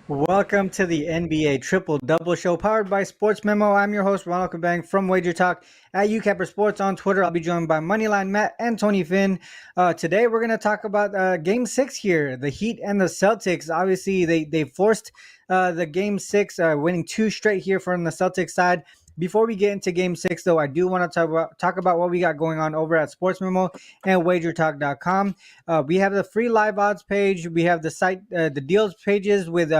Welcome to the NBA Triple Double Show powered by SportsMemo. I'm your host, Ronald Cabang from Wager Talk at UCapper Sports on Twitter. I'll be joined by Moneyline Matt and Tony Finn. Today, we're going to talk about Game 6 here, the Heat and the Celtics. Obviously, they forced the Game 6, winning 2 straight here from the Celtics side. Before we get into Game 6, though, I do want to talk about what we got going on over at SportsMemo and WagerTalk.com. We have the free live odds page. We have the site, the deals pages with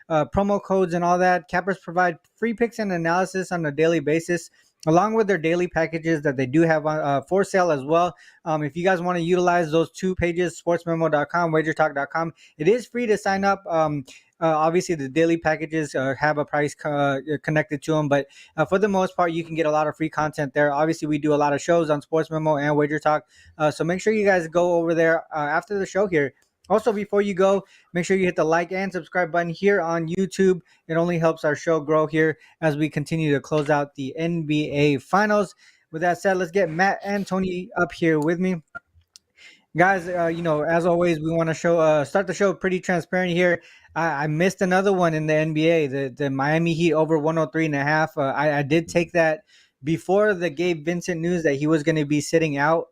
promo codes and all that. Cappers provide free picks and analysis on a daily basis, along with their daily packages that they do have for sale as well. If you guys want to utilize those 2 pages, sportsmemo.com, wagertalk.com, it is free to sign up. Obviously, the daily packages have a price connected to them, but for the most part, you can get a lot of free content there. Obviously, we do a lot of shows on Sports Memo and Wager Talk, so make sure you guys go over there after the show here. Also, before you go, make sure you hit the like and subscribe button here on YouTube. It only helps our show grow here as we continue to close out the NBA Finals. With that said, let's get Matt and Tony up here with me. Guys, as always, we want to start the show pretty transparent here. I missed another one in the NBA, the Miami Heat over 103.5. I did take that before the Gabe Vincent news that he was going to be sitting out.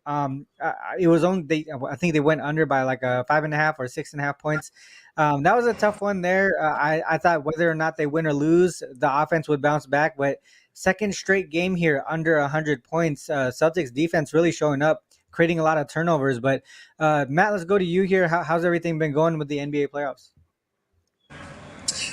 It was I think they went under by like a 5.5 or 6.5 points. That was a tough one there. I thought whether or not they win or lose, the offense would bounce back. But second straight game here under 100 points. Celtics defense really showing up, creating a lot of turnovers. But Matt, let's go to you here. How's everything been going with the NBA playoffs?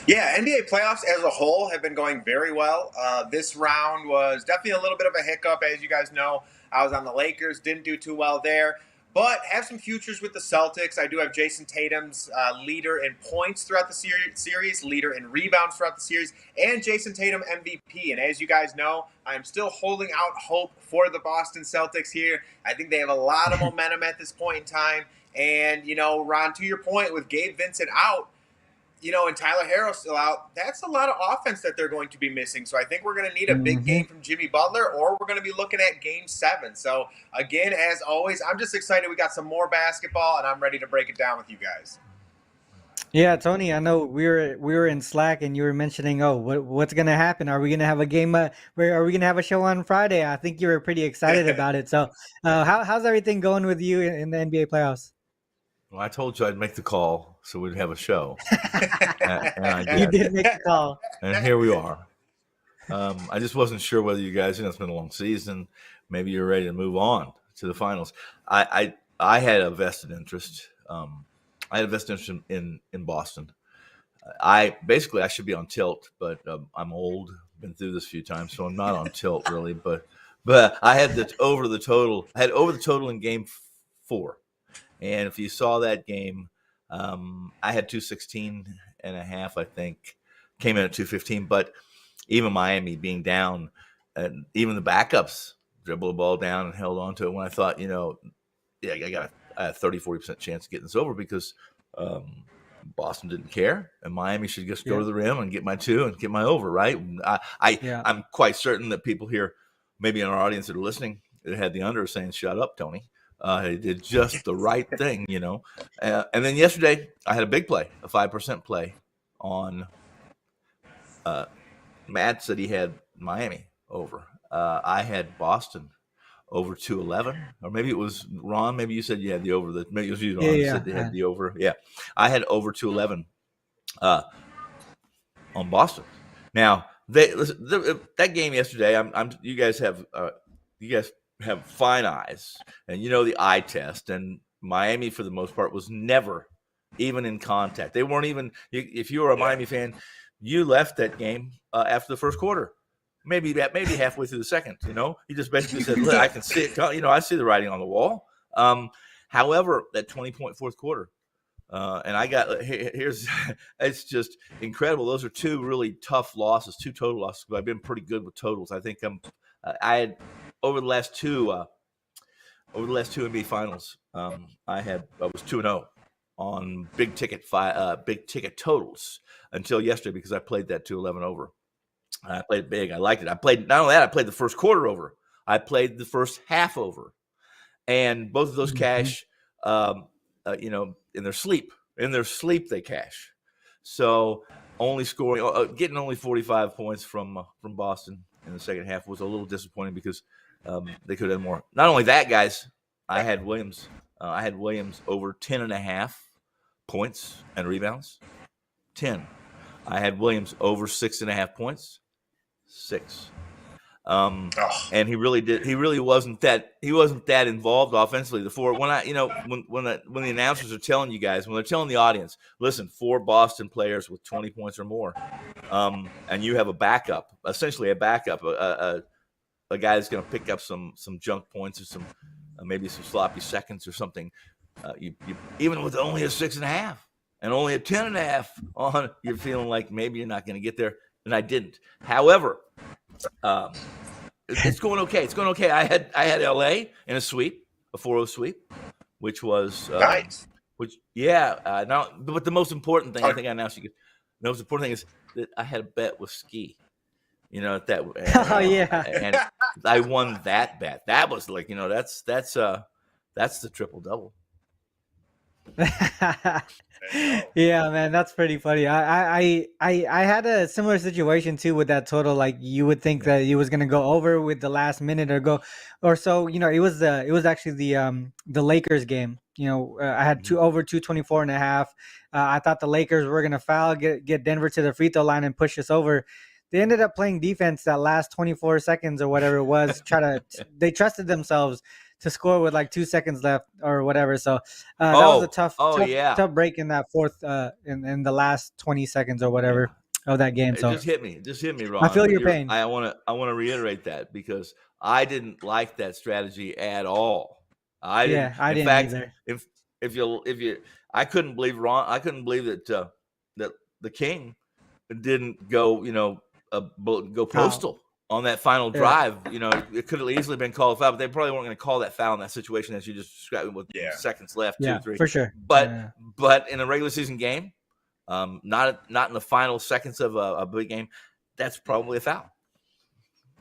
Yeah, NBA playoffs as a whole have been going very well. This round was definitely a little bit of a hiccup. As you guys know, I was on the Lakers, didn't do too well there. But have some futures with the Celtics. I do have Jason Tatum's leader in points throughout the series, leader in rebounds throughout the series, and Jason Tatum MVP. And as you guys know, I'm still holding out hope for the Boston Celtics here. I think they have a lot of momentum at this point in time. And, Ron, to your point, with Gabe Vincent out, and Tyler Herro still out, that's a lot of offense that they're going to be missing. So I think we're going to need a big game from Jimmy Butler, or we're going to be looking at Game 7. So, again, as always, I'm just excited we got some more basketball, and I'm ready to break it down with you guys. Yeah, Tony, I know we were in Slack, and you were mentioning, what's going to happen? Are we going to have a game? Are we going to have a show on Friday? I think you were pretty excited about it. So how's everything going with you in the NBA playoffs? Well, I told you I'd make the call so we'd have a show. and I did. You did make the call. And here we are. I just wasn't sure whether you guys, it's been a long season. Maybe you're ready to move on to the finals. I had a vested interest. I had a vested interest in Boston. I should be on tilt, but I'm old, been through this a few times, so I'm not on tilt really. But I had over the total. I had over the total in Game 4. And if you saw that game, I had 216.5, I think, came in at 215. But even Miami being down, and even the backups dribbled the ball down and held on to it when I thought, I got a 30-40% chance of getting this over because Boston didn't care, and Miami should just go to the rim and get my 2 and get my over, right? I'm quite certain that people here, maybe in our audience that are listening, that had the under saying, "Shut up, Tony." He did just the right thing, And then yesterday, I had a big play, a 5% play on Matt said he had Miami over. I had Boston over 211. Or maybe it was Ron. Maybe you said you had the over. Maybe it was you, Ron, said they had the over. Yeah. I had over 211 on Boston. Now, that game yesterday, you guys have fine eyes, and the eye test, and Miami for the most part was never even in contact. They weren't even, if you were a Miami fan, you left that game after the first quarter, maybe halfway through the second. You just basically said, "Look, I can see it, I see the writing on the wall." However, that 20-point fourth quarter, and I got it's just incredible. Those are 2 really tough losses, 2 total losses, but I've been pretty good with totals. I think I had over the last two NBA finals, I was 2-0 on big ticket totals until yesterday because I played that 211 over. I played big. I liked it. Not only that, I played the first quarter over. I played the first half over, and both of those cash. In their sleep they cash. So only scoring, getting only 45 points from Boston in the second half was a little disappointing because they could have more. Not only that, guys, I had Williams over 10.5 points and rebounds. 10. I had Williams over 6.5 points. 6. And he really wasn't that involved offensively. When the announcers are telling you guys, when they're telling the audience, listen, 4 Boston players with 20 points or more, and you have a backup, essentially a backup, a guy that's going to pick up some junk points or some maybe some sloppy seconds or something. You even with only a 6.5 and only a 10.5 on, you're feeling like maybe you're not going to get there, and I didn't. However, it's going okay. It's going okay. I had LA in a sweep, a 4-0 sweep, which was nice. Now, but the most important thing, I think I announced the most important thing is that I had a bet with Ski. Oh yeah, and I won that bet. That was like, that's the triple double. Yeah, man, that's pretty funny. I had a similar situation too with that total. Like you would think that it was gonna go over with the last minute or so. It was actually the Lakers game. I had over 224.5. I thought the Lakers were gonna foul, get Denver to the free throw line and push us over. They ended up playing defense that last 24 seconds or whatever it was. They trusted themselves to score with like 2 seconds left or whatever. So that was a tough break in that fourth, in the last 20 seconds or whatever of that game. So it just hit me, Ron. I feel your pain. I want to reiterate that because I didn't like that strategy at all. I didn't either. If you, I couldn't believe that that the King didn't go, go postal on that final drive. It could have easily been called foul, but they probably weren't going to call that foul in that situation as you just described with seconds left, 2, 3. For sure. But in a regular season game, not in the final seconds of a big game, that's probably a foul.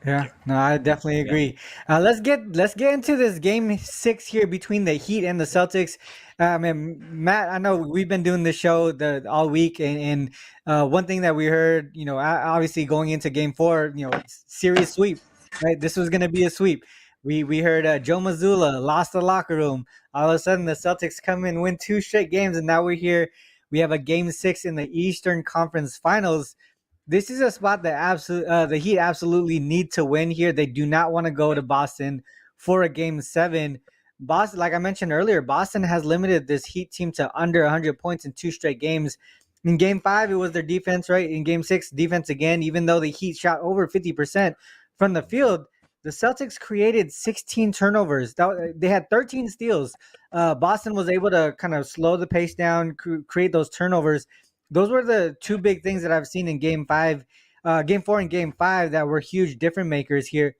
Yeah, no, I definitely agree. Let's get into this game 6 here between the Heat and the Celtics. And Matt, I know we've been doing this show all week, and one thing that we heard, obviously going into Game 4, series sweep, right? This was going to be a sweep. We heard Joe Mazzulla lost the locker room. All of a sudden, the Celtics come and win 2 straight games, and now we're here. We have a Game 6 in the Eastern Conference Finals. This is a spot that the Heat absolutely need to win here. They do not want to go to Boston for a Game 7. Boston, like I mentioned earlier, Boston has limited this Heat team to under 100 points in 2 straight games. In Game 5, it was their defense, right? In Game 6, defense again, even though the Heat shot over 50% from the field. The Celtics created 16 turnovers. They had 13 steals. Boston was able to kind of slow the pace down, create those turnovers. Those were the 2 big things that I've seen in Game 4 and Game 5 that were huge difference makers here.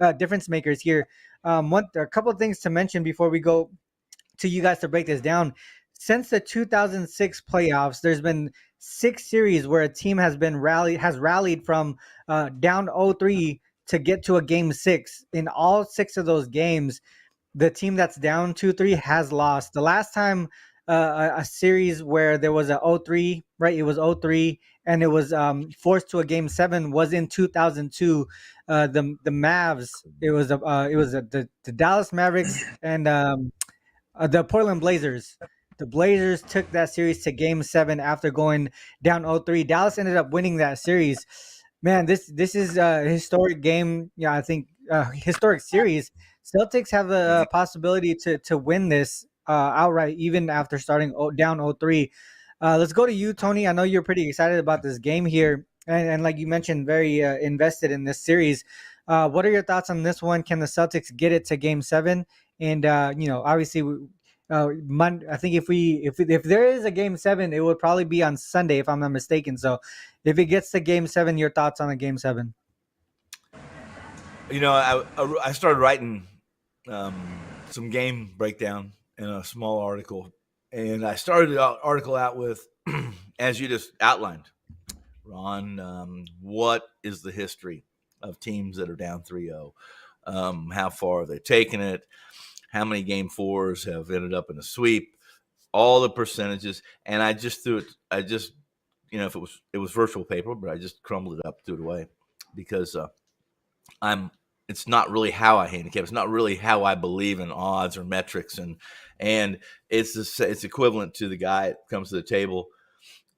A couple of things to mention before we go to you guys to break this down. Since the 2006 playoffs, there's been 6 series where a team has rallied from down 0-3 to get to a Game 6. In all 6 of those games, the team that's down 2-3 has lost. The last time a series where there was a 0-3, right? It was 0-3 and it was forced to a Game 7 was in 2002. The Mavs. It was the Dallas Mavericks and the Portland Blazers. The Blazers took that series to Game 7 after going down 0-3. Dallas ended up winning that series. Man, this is a historic game. Yeah, I think historic series. Celtics have a possibility to win this outright, even after starting down 0-3. Let's go to you, Tony. I know you're pretty excited about this game here, and like you mentioned, very invested in this series. What are your thoughts on this one? Can the Celtics get it to Game 7? And obviously, I think if there is a Game 7, it would probably be on Sunday, if I'm not mistaken. So, if it gets to Game 7, your thoughts on a Game 7? I started writing some game breakdown in a small article, and I started the article out with, as you just outlined, Ron, what is the history of teams that are down 3-0? How far have they taken it? How many Game 4s have ended up in a sweep? All the percentages, and I just if it was virtual paper, but I just crumbled it up, threw it away because it's not really how I handicap. It's not really how I believe in odds or metrics, and it's equivalent to the guy that comes to the table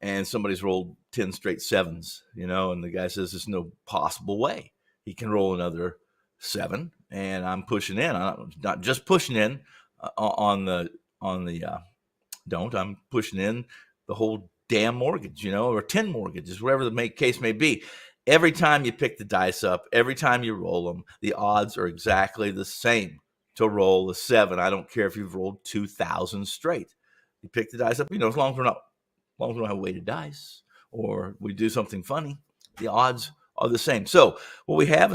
and somebody's rolled 10 straight sevens, and the guy says there's no possible way he can roll another 7, and I'm pushing in. I'm not just pushing in on the don't. I'm pushing in the whole damn mortgage, or 10 mortgages, whatever the case may be. Every time you pick the dice up, every time you roll them, the odds are exactly the same to roll a 7. I don't care if you've rolled 2,000 straight. You pick the dice up, as long as we don't have weighted dice or we do something funny, the odds are the same. So what we have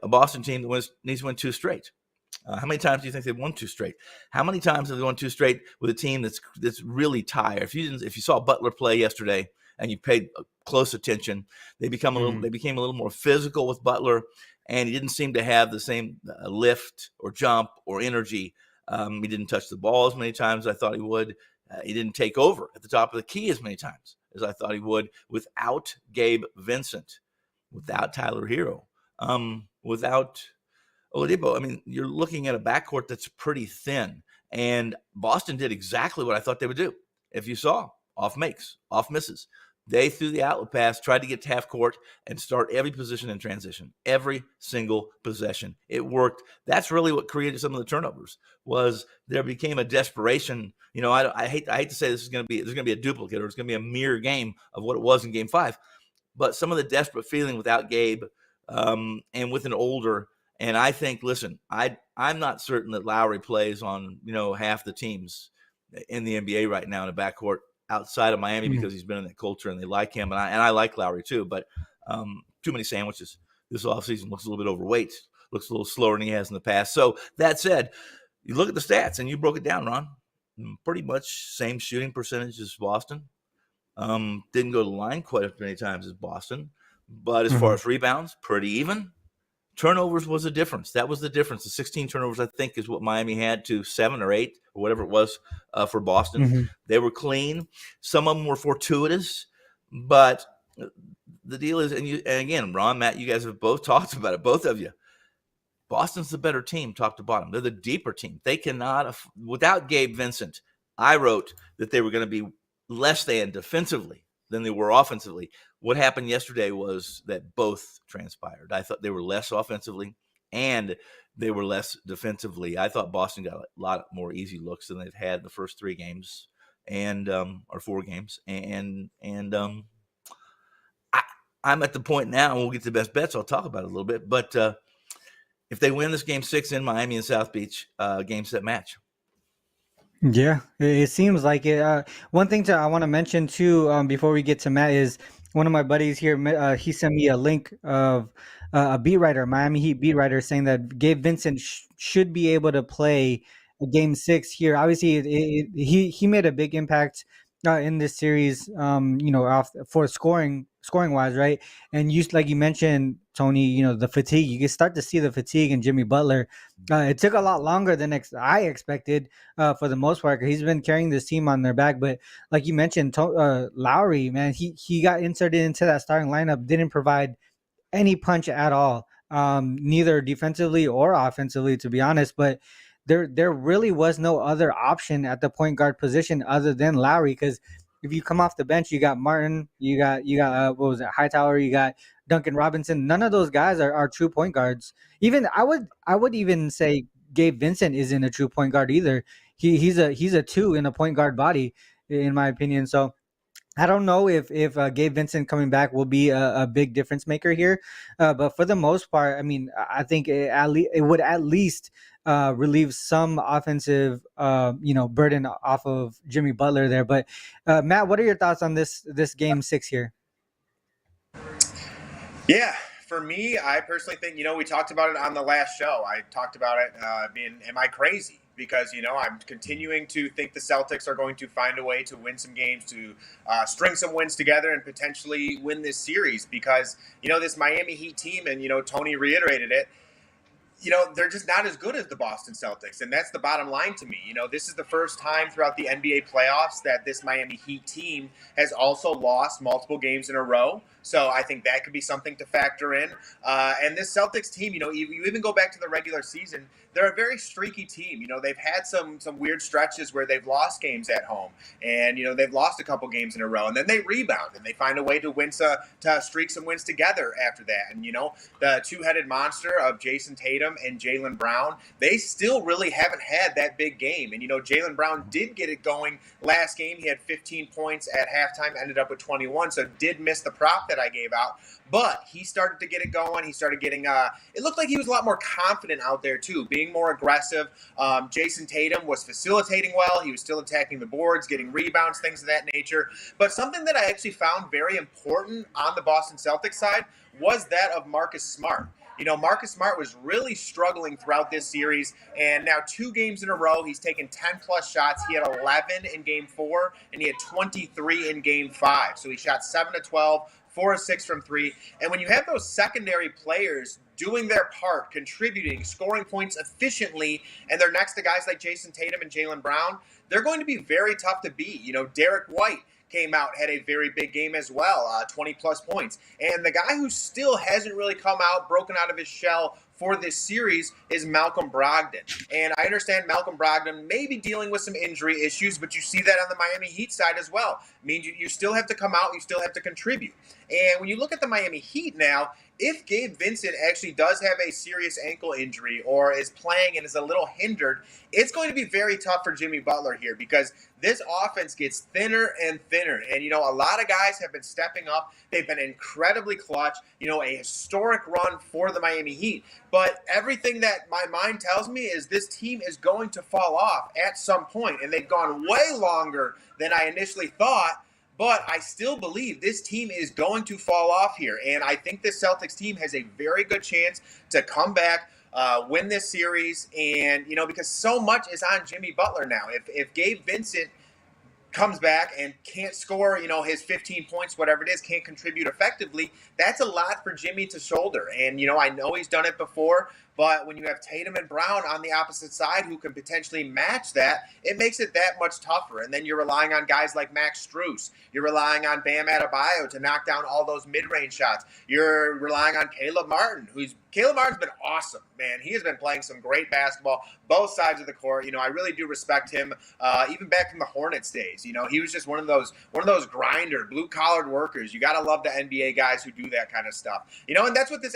a Boston team that needs to win 2 straight. How many times do you think they've won 2 straight? How many times have they won 2 straight with a team that's really tired? If you saw Butler play yesterday and you paid close attention, they became a little more physical with Butler, and he didn't seem to have the same lift or jump or energy. He didn't touch the ball as many times as I thought he would. He didn't take over at the top of the key as many times as I thought he would without Gabe Vincent, without Tyler Hero, without Oladipo. I mean, you're looking at a backcourt that's pretty thin, and Boston did exactly what I thought they would do. If you saw off makes, off misses, they threw the outlet pass, tried to get to half court and start every position in transition, every single possession. It worked. That's really what created some of the turnovers. Was there became a desperation. I hate to say there's going to be a duplicate, or it's going to be a mirror game of what it was in Game 5. But some of the desperate feeling without Gabe and with an older. And I think, listen, I'm not certain that Lowry plays on half the teams in the NBA right now in a backcourt outside of Miami because he's been in that culture and they like him. And I like Lowry too, but too many sandwiches this offseason. Looks a little bit overweight, looks a little slower than he has in the past. So that said, you look at the stats and you broke it down, Ron. Pretty much same shooting percentage as Boston. Didn't go to the line quite as many times as Boston, but as far as rebounds, pretty even. Turnovers was the difference. That was the difference. The 16 turnovers, I think, is what Miami had to 7 or 8 or whatever it was for Boston. They were clean. Some of them were fortuitous, but the deal is, and again, Ron, Matt, you guys have both talked about it, both of you. Boston's the better team, top to bottom. They're the deeper team. They cannot, without Gabe Vincent, I wrote that they were going to be less than defensively than they were offensively. What happened yesterday was that both transpired. I thought they were less offensively and they were less defensively. I thought Boston got a lot more easy looks than they've had the first 3 games or 4 games. I'm at the point now, and we'll get to the best bets. I'll talk about it a little bit. But if they win this Game 6 in Miami and South Beach, game, set, match. Yeah, it seems like it. One thing I want to mention too, before we get to Matt, is one of my buddies here. He sent me a link of a beat writer, Miami Heat beat writer, saying that Gabe Vincent should be able to play a Game 6 here. Obviously, he made a big impact in this series. For scoring wise, right? And like you mentioned, Tony, the fatigue. You can start to see the fatigue in Jimmy Butler. It took a lot longer than I expected for the most part. He's been carrying this team on their back. But like you mentioned, Lowry, man, he got inserted into that starting lineup, didn't provide any punch at all, neither defensively or offensively, to be honest. But there really was no other option at the point guard position other than Lowry, because if you come off the bench, you got Martin, you got what was it, Hightower, you got Duncan Robinson. None of those guys are true point guards. Even I would even say Gabe Vincent isn't a true point guard either. He's a 2 in a point guard body, in my opinion. So I don't know if Gabe Vincent coming back will be a big difference maker here, but for the most part, I mean, I think it would at least relieve some offensive burden off of Jimmy Butler there. But Matt, what are your thoughts on this Game 6 here? Yeah, for me, I personally think, we talked about it on the last show. I talked about it am I crazy? Because, I'm continuing to think the Celtics are going to find a way to win some games, to string some wins together and potentially win this series. Because, this Miami Heat team, and, Tony reiterated it, they're just not as good as the Boston Celtics. And that's the bottom line to me. This is the first time throughout the NBA playoffs that this Miami Heat team has also lost multiple games in a row. So I think that could be something to factor in. And this Celtics team, you even go back to the regular season, they're a very streaky team. They've had some weird stretches where they've lost games at home, and they've lost a couple games in a row, and then they rebound and they find a way to to streak some wins together after that. And the two-headed monster of Jason Tatum and Jaylen Brown, they still really haven't had that big game. And Jaylen Brown did get it going last game. He had 15 points at halftime, ended up with 21, so did miss the prop that I gave out. But he started to get it going. He started getting it looked like he was a lot more confident out there too, being more aggressive. Jason Tatum was facilitating well. He was still attacking the boards, getting rebounds, things of that nature. But something that I actually found very important on the Boston Celtics side was that of Marcus Smart. Marcus Smart was really struggling throughout this series, and now 2 games in a row, he's taken 10-plus shots. He had 11 in Game 4, and he had 23 in Game 5. So he shot 7 of 12, 4 of 6 from 3. And when you have those secondary players doing their part, contributing, scoring points efficiently, and they're next to guys like Jason Tatum and Jaylen Brown, they're going to be very tough to beat. Derek White came out, had a very big game as well, 20-plus points. And the guy who still hasn't really come out, broken out of his shell for this series is Malcolm Brogdon. And I understand Malcolm Brogdon may be dealing with some injury issues, but you see that on the Miami Heat side as well. It means you still have to come out, you still have to contribute. And when you look at the Miami Heat now, if Gabe Vincent actually does have a serious ankle injury or is playing and is a little hindered, it's going to be very tough for Jimmy Butler here because this offense gets thinner and thinner. And, a lot of guys have been stepping up. They've been incredibly clutch, a historic run for the Miami Heat. But everything that my mind tells me is this team is going to fall off at some point, and they've gone way longer than I initially thought. But I still believe this team is going to fall off here. And I think this Celtics team has a very good chance to come back, win this series. And, because so much is on Jimmy Butler now. If Gabe Vincent comes back and can't score, his 15 points, whatever it is, can't contribute effectively, that's a lot for Jimmy to shoulder. And, I know he's done it before, but when you have Tatum and Brown on the opposite side who can potentially match that, it makes it that much tougher. And then you're relying on guys like Max Strus. You're relying on Bam Adebayo to knock down all those mid-range shots. You're relying on Caleb Martin, Caleb Martin's been awesome, man. He has been playing some great basketball, both sides of the court. I really do respect him, even back from the Hornets days. He was just one of those grinder, blue-collared workers. You got to love the NBA guys who do that kind of stuff. And that's what this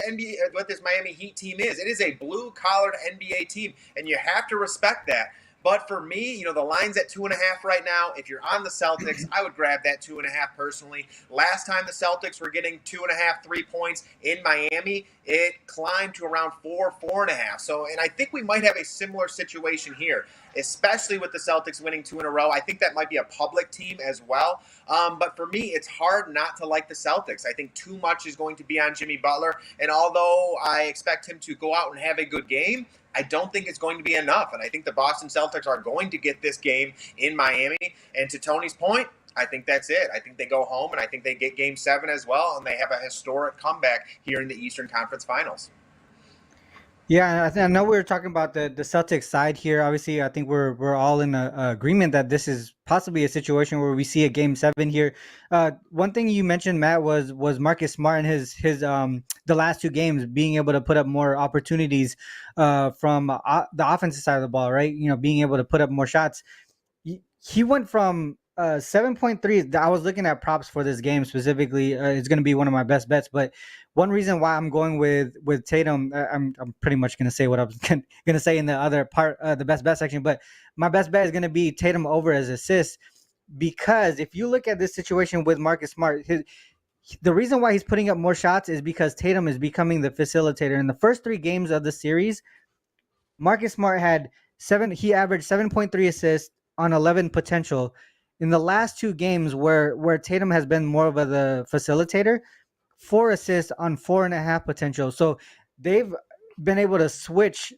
Miami Heat team is. It is a blue-collared NBA team, and you have to respect that. But for me, the line's at 2.5 right now. If you're on the Celtics, I would grab that 2.5 personally. Last time the Celtics were getting 2.5, 3 points in Miami, it climbed to around 4.5. So, and I think we might have a similar situation here, especially with the Celtics winning 2 in a row. I think that might be a public team as well. But for me, it's hard not to like the Celtics. I think too much is going to be on Jimmy Butler. And although I expect him to go out and have a good game, I don't think it's going to be enough. And I think the Boston Celtics are going to get this game in Miami. And to Tony's point, I think that's it. I think they go home, and I think they get Game 7 as well, and they have a historic comeback here in the Eastern Conference Finals. Yeah, I know we were talking about the Celtics side here. Obviously, I think we're all in agreement that this is possibly a situation where we see a Game 7 here. One thing you mentioned, Matt, was Marcus Smart and his the last 2 games being able to put up more opportunities from the offensive side of the ball, right? Being able to put up more shots. He went from 7.3. I was looking at props for this game specifically. It's going to be one of my best bets, but one reason why I'm going with Tatum, I'm pretty much going to say what I was going to say in the other part, the best bet section, but my best bet is going to be Tatum over as assists, because if you look at this situation with Marcus Smart, the reason why he's putting up more shots is because Tatum is becoming the facilitator. In the first 3 games of the series, Marcus Smart he averaged 7.3 assists on 11 potential. In the last 2 games where Tatum has been more of the facilitator, 4 assists on 4.5 potential. So they've been able to switch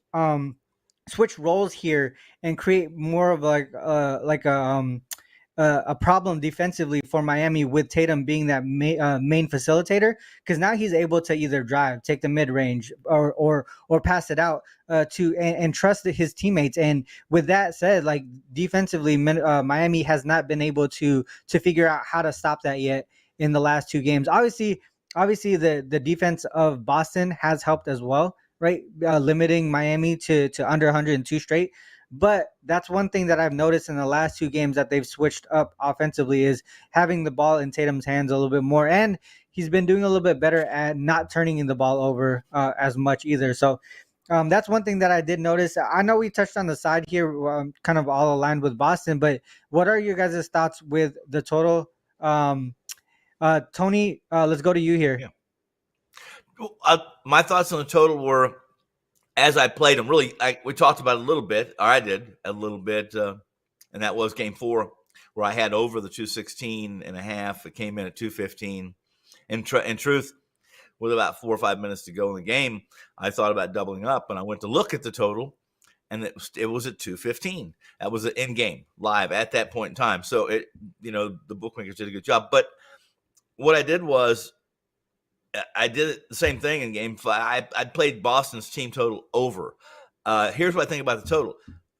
roles here and create more of a problem defensively for Miami with Tatum being that main facilitator, because now he's able to either drive, take the mid range, or pass it out and trust his teammates. And with that said, like defensively, Miami has not been able to figure out how to stop that yet in the last two games. Obviously, the defense of Boston has helped as well, right? Limiting Miami to under 102 straight. But that's one thing that I've noticed in the last two games that they've switched up offensively is having the ball in Tatum's hands a little bit more. And he's been doing a little bit better at not turning the ball over as much either. So that's one thing that I did notice. I know we touched on the side here, kind of all aligned with Boston, but what are your guys' thoughts with the total? Tony, let's go to you here. Yeah. My thoughts on the total were, as I played them, really, we talked about it a little bit, or I did a little bit, and that was game 4, where I had over the 216.5. It came in at 215. In truth, with about 4 or 5 minutes to go in the game, I thought about doubling up, and I went to look at the total, and it was at 215. That was an in-game, live, at that point in time. So, the bookmakers did a good job. But what I did was, I did the same thing in game 5. I played Boston's team total over. Here's what I think about the total.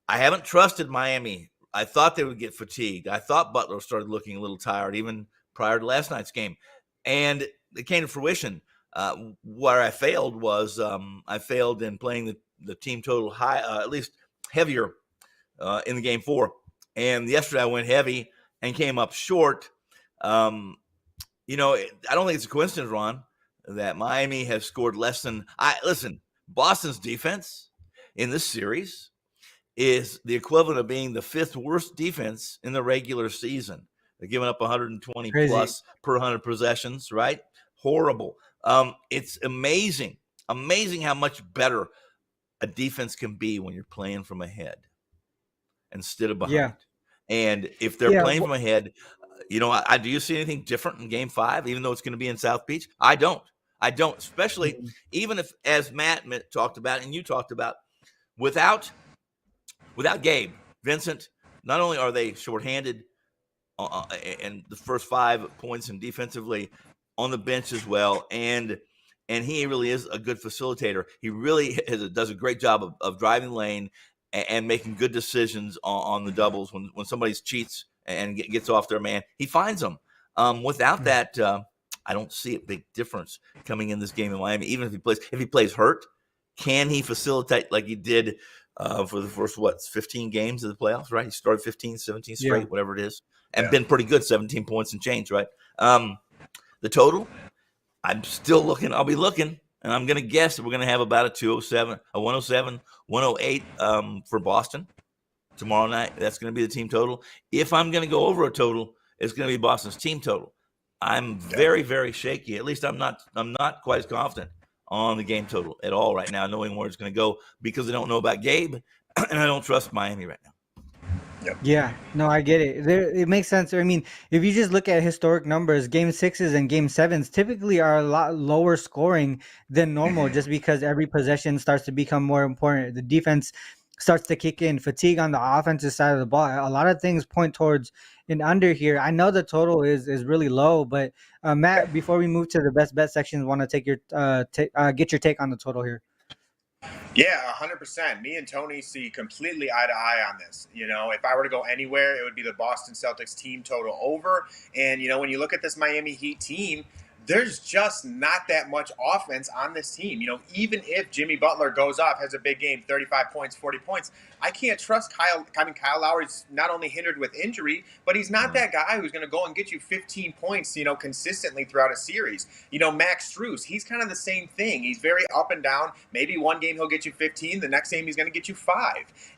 I haven't trusted Miami. I thought they would get fatigued. I thought Butler started looking a little tired, even prior to last night's game. And it came to fruition. Where I failed was I failed in playing the team total high, at least heavier in the game 4. And yesterday I went heavy and came up short. I don't think it's a coincidence, Ron, that Miami has scored less than Boston's defense in this series is the equivalent of being the 5th worst defense in the regular season. They're giving up 120 Crazy. plus per 100 possessions, right? Horrible. It's amazing how much better a defense can be when you're playing from ahead instead of behind. Yeah. And if they're playing from ahead, do you see anything different in game 5, even though it's going to be in South Beach? I don't, especially even if, as Matt talked about and you talked about, without Gabe, Vincent, not only are they shorthanded and the first 5 points and defensively on the bench as well, and he really is a good facilitator. He really does a great job of driving lane and making good decisions on the doubles when somebody cheats and gets off their man. He finds them. Without that, I don't see a big difference coming in this game in Miami. Even if he plays hurt, can he facilitate like he did for the first 15 games of the playoffs? Right, he started 15, 17 straight, whatever it is, and been pretty good, 17 points and change. Right, the total, I'm still looking. I'll be looking, and I'm going to guess that we're going to have about a 207, a 107, 108 for Boston tomorrow night. That's going to be the team total. If I'm going to go over a total, it's going to be Boston's team total. I'm very, very shaky. At least I'm not quite as confident on the game total at all right now, knowing where it's going to go, because I don't know about Gabe and I don't trust Miami right now. Yeah, no, I get it. It makes sense. I mean, if you just look at historic numbers, game 6s and game 7s typically are a lot lower scoring than normal, just because every possession starts to become more important. The defense starts to kick in, fatigue on the offensive side of the ball. A lot of things point towards an under here. I know the total is really low, but Matt, before we move to the best bet section, want to take your get your take on the total here. Yeah, 100%. Me and Tony see completely eye to eye on this. If I were to go anywhere, it would be the Boston Celtics team total over. And, when you look at this Miami Heat team, there's just not that much offense on this team. Even if Jimmy Butler goes off, has a big game, 35 points, 40 points, I can't trust Kyle. Kyle Lowry's not only hindered with injury, but he's not that guy who's going to go and get you 15 points, consistently throughout a series. Max Strus, he's kind of the same thing. He's very up and down. Maybe one game he'll get you 15, the next game he's going to get you 5.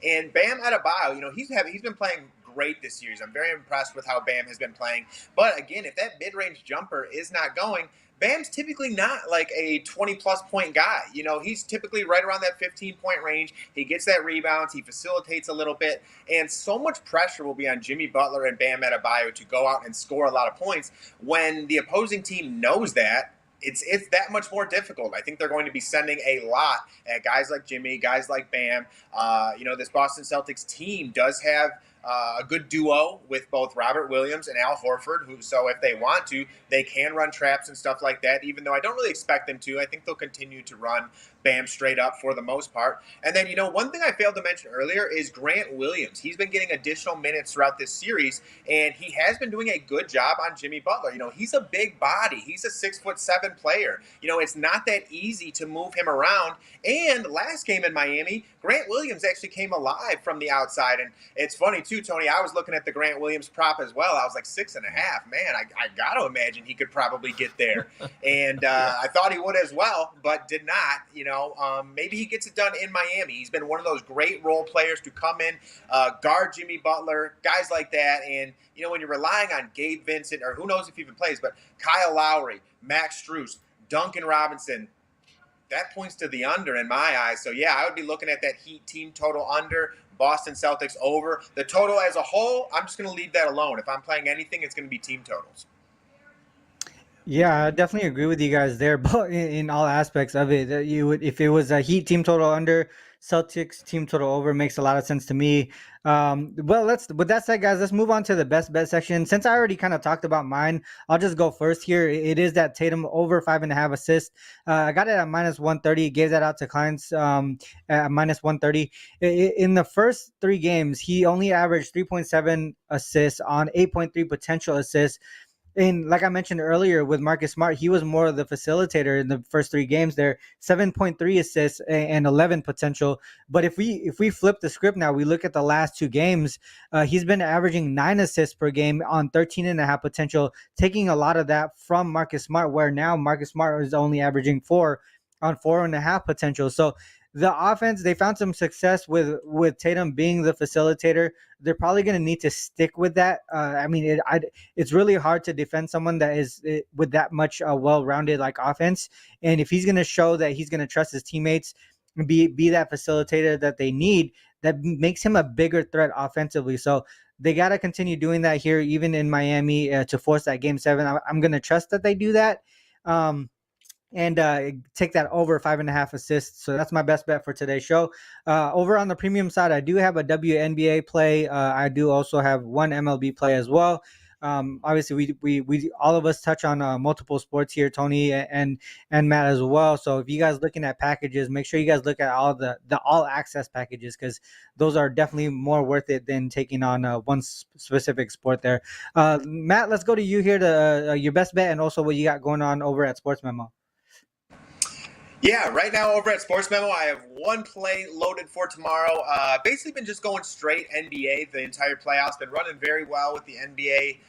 And Bam Adebayo, he's been playing great this series. I'm very impressed with how Bam has been playing. But again, if that mid-range jumper is not going, Bam's typically not like a 20-plus point guy. He's typically right around that 15-point range. He gets that rebounds. He facilitates a little bit. And so much pressure will be on Jimmy Butler and Bam Adebayo to go out and score a lot of points when the opposing team knows that. It's that much more difficult. I think they're going to be sending a lot at guys like Jimmy, guys like Bam. This Boston Celtics team does have a good duo with both Robert Williams and Al Horford. So if they want to, they can run traps and stuff like that, even though I don't really expect them to. I think they'll continue to run Bam straight up for the most part. And then, one thing I failed to mention earlier is Grant Williams. He's been getting additional minutes throughout this series, and he has been doing a good job on Jimmy Butler. He's a big body. He's a 6'7" player. It's not that easy to move him around. And last game in Miami, Grant Williams actually came alive from the outside. And it's funny too, Tony, I was looking at the Grant Williams prop as well. I was like 6.5. Man, I got to imagine he could probably get there. And I thought he would as well, but did not. Maybe he gets it done in Miami. He's been one of those great role players to come in, guard Jimmy Butler, guys like that. And, when you're relying on Gabe Vincent, or who knows if he even plays, but Kyle Lowry, Max Strus, Duncan Robinson, that points to the under in my eyes. So, yeah, I would be looking at that Heat team total under, Boston Celtics over. The total as a whole, I'm just going to leave that alone. If I'm playing anything, it's going to be team totals. Yeah, I definitely agree with you guys there, but in all aspects of it, if it was a Heat team total under, Celtics team total over, makes a lot of sense to me. Well, with that said, guys, let's move on to the best bet section. Since I already kind of talked about mine, I'll just go first here. It is that Tatum over 5.5 assists. I got it at -130. Gave that out to clients at -130. In the first 3 games, he only averaged 3.7 assists on 8.3 potential assists. And like I mentioned earlier with Marcus Smart, he was more of the facilitator in the first 3 games there, 7.3 assists and 11 potential. But if we flip the script now, we look at the last 2 games, he's been averaging 9 assists per game on 13.5 potential, taking a lot of that from Marcus Smart, where now Marcus Smart is only averaging 4 on 4.5 potential. So the offense, they found some success with Tatum being the facilitator. They're probably going to need to stick with that. It's really hard to defend someone that is with that much well-rounded like offense. And if he's going to show that he's going to trust his teammates and be that facilitator that they need, that makes him a bigger threat offensively. So they got to continue doing that here, even in Miami, to force that Game 7. I'm going to trust that they do that. And take that over 5.5 assists. So that's my best bet for today's show. Over on the premium side, I do have a WNBA play. I do also have one MLB play as well. Obviously, we all of us touch on multiple sports here, Tony and Matt as well. So if you guys looking at packages, make sure you guys look at all the all access packages, because those are definitely more worth it than taking on one specific sport there. Matt, let's go to you here to your best bet and also what you got going on over at SportsMemo. Yeah, right now over at SportsMemo, I have one play loaded for tomorrow. Basically been just going straight NBA the entire playoffs. Been running very well with the NBA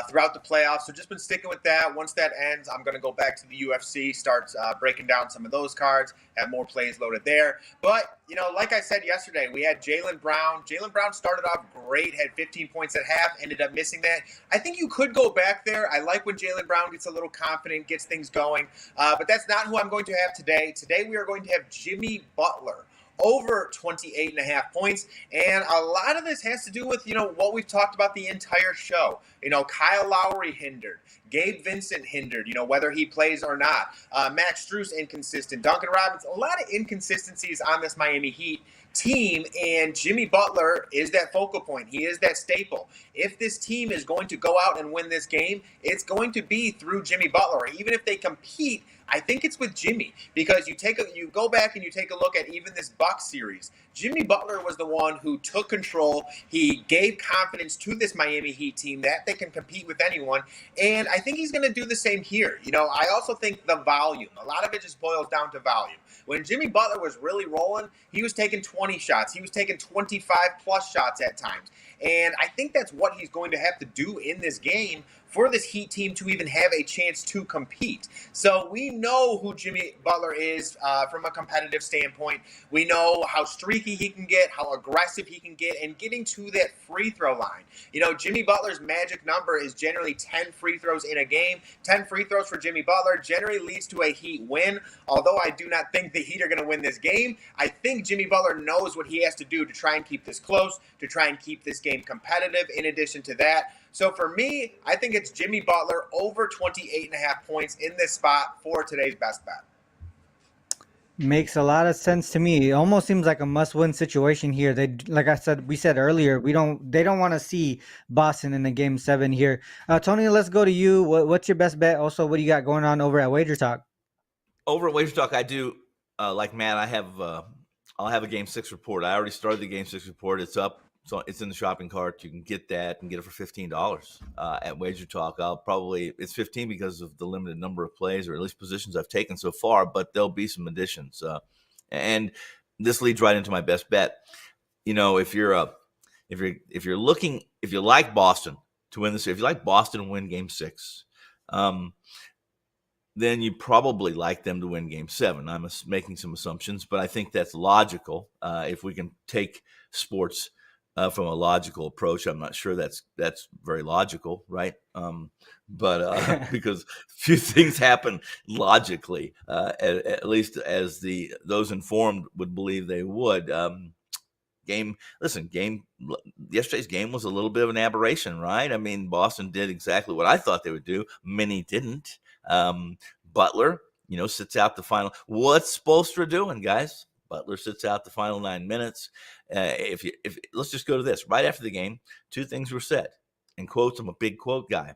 throughout the playoffs. So just been sticking with that. Once that ends, I'm going to go back to the UFC, start breaking down some of those cards, have more plays loaded there. But, like I said yesterday, we had Jaylen Brown. Jaylen Brown started off great, had 15 points at half, ended up missing that. I think you could go back there. I like when Jaylen Brown gets a little confident, gets things going. But that's not who I'm going to have today. Today we are going to have Jimmy Butler over 28.5 points. And a lot of this has to do with, what we've talked about the entire show. Kyle Lowry hindered, Gabe Vincent hindered, whether he plays or not. Max Strus inconsistent, Duncan Robinson, a lot of inconsistencies on this Miami Heat team, and Jimmy Butler is that focal point. He is that staple. If this team is going to go out and win this game, it's going to be through Jimmy Butler. Even if they compete, I think it's with Jimmy, because you go back and you take a look at even this Bucks series. Jimmy Butler was the one who took control. He gave confidence to this Miami Heat team that they can compete with anyone, and I think he's going to do the same here. I also think the volume, a lot of it just boils down to volume. When Jimmy Butler was really rolling, he was taking 20 shots. He was taking 25-plus shots at times. And I think that's what he's going to have to do in this game for this Heat team to even have a chance to compete. So we know who Jimmy Butler is from a competitive standpoint. We know how streaky he can get, how aggressive he can get, and getting to that free throw line. Jimmy Butler's magic number is generally 10 free throws in a game. 10 free throws for Jimmy Butler generally leads to a Heat win. Although I do not think the Heat are going to win this game, I think Jimmy Butler knows what he has to do to try and keep this close, to try and keep this game competitive in addition to that. So for me, I think it's Jimmy Butler over 28.5 points in this spot for today's best bet. Makes a lot of sense to me. It almost seems like a must-win situation here. They, like we said earlier, they don't want to see Boston in the game 7 here. Tony, let's go to you. What's your best bet? Also, what do you got going on over at Wager Talk? Over at Wager Talk, I do like Matt. I'll have a Game 6 report. I already started the Game 6 report. It's up. So it's in the shopping cart. You can get that and get it for $15 at Wager Talk. It's 15 because of the limited number of plays, or at least positions I've taken so far. But there'll be some additions, and this leads right into my best bet. If you like Boston to win this, if you like Boston to win Game 6, then you probably like them to win Game 7. I'm making some assumptions, but I think that's logical. If we can take sports from a logical approach, I'm not sure that's very logical, right? But because few things happen logically, at least as those informed would believe they would. Yesterday's game was a little bit of an aberration, right? I mean, Boston did exactly what I thought they would do. Many didn't. Butler, sits out the final. What's Spoelstra doing, guys? Butler sits out the final 9 minutes. If let's just go to this. Right after the game, two things were said. In quotes, I'm a big quote guy.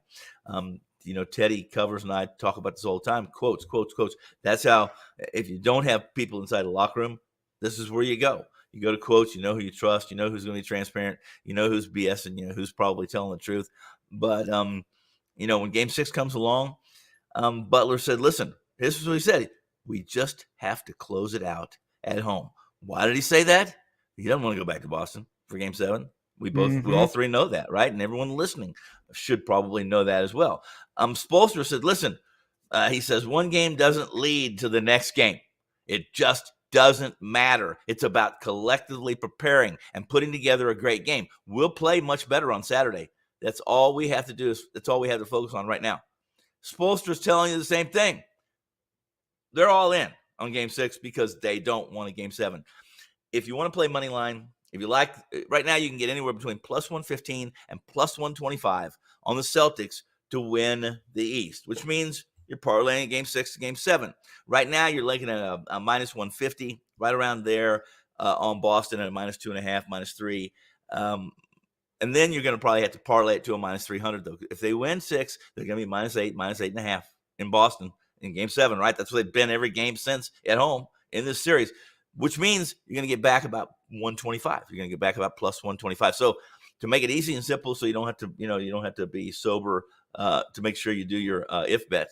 Teddy Covers and I talk about this all the time. Quotes, quotes, quotes. That's how, if you don't have people inside the locker room, this is where you go. You go to quotes, you know who you trust, you know who's going to be transparent, you know who's BSing, you know who's probably telling the truth. But, when Game 6 comes along, Butler said, listen, this is what he said. We just have to close it out at home. Why did he say that? He doesn't want to go back to Boston for Game 7. We all three know that, right? And everyone listening should probably know that as well. Spoelstra said, listen, he says, one game doesn't lead to the next game. It just doesn't matter. It's about collectively preparing and putting together a great game. We'll play much better on Saturday. That's all we have to do. That's all we have to focus on right now. Spoelstra's telling you the same thing. They're all in on Game 6 because they don't want a Game 7. If you want to play money line, if you like, right now you can get anywhere between plus 115 and plus 125 on the Celtics to win the East, which means you're parlaying Game 6 to Game 7. Right now you're looking at a minus 150, right around there on Boston at a minus 2.5, minus 3. And then you're going to probably have to parlay it to a minus 300, though. If they win 6, they're going to be minus 8, minus 8.5 in Boston in Game 7, right? That's what they've been every game since at home in this series, which means you're going to get back about 125. You're going to get back about plus 125. So to make it easy and simple, so you don't have to be sober to make sure you do your if bet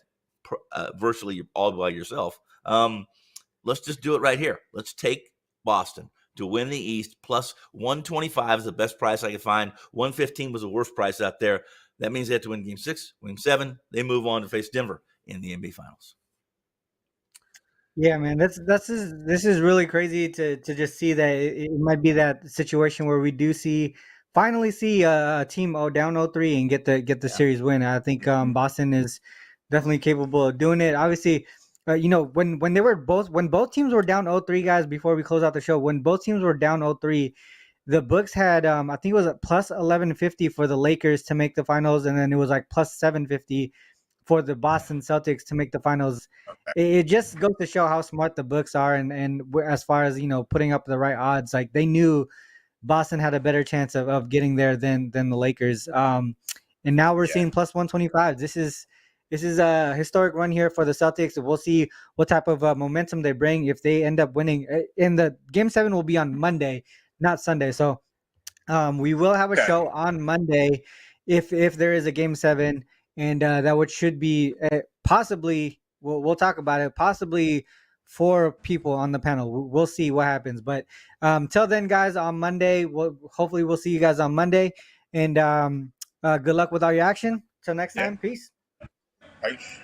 virtually all by yourself. Let's just do it right here. Let's take Boston to win the East. Plus 125 is the best price I could find. 115 was the worst price out there. That means they have to win Game 6, Game 7. They move on to face Denver in the NBA Finals. Yeah, man, this is really crazy to just see that it might be that situation where we do finally see a team down 0-3 and get the series win. I think Boston is definitely capable of doing it. Obviously, when both teams were down 0-3, guys, before we close out the show, when both teams were down 0-3, the books had I think it was a plus 1150 for the Lakers to make the finals, and then it was like plus 750 for the Boston Celtics to make the finals. It just goes to show how smart the books are, and as far as putting up the right odds, like they knew Boston had a better chance of getting there than the Lakers. And now we're seeing plus 125. This is a historic run here for the Celtics. We'll see what type of momentum they bring if they end up winning. In the Game 7 will be on Monday, not Sunday. So we will have a show on Monday if there is a Game 7. And that should be possibly, we'll talk about it, possibly 4 people on the panel. We'll see what happens. But till then, guys, on Monday, hopefully we'll see you guys on Monday. And good luck with all your action. Till next time, peace. Peace.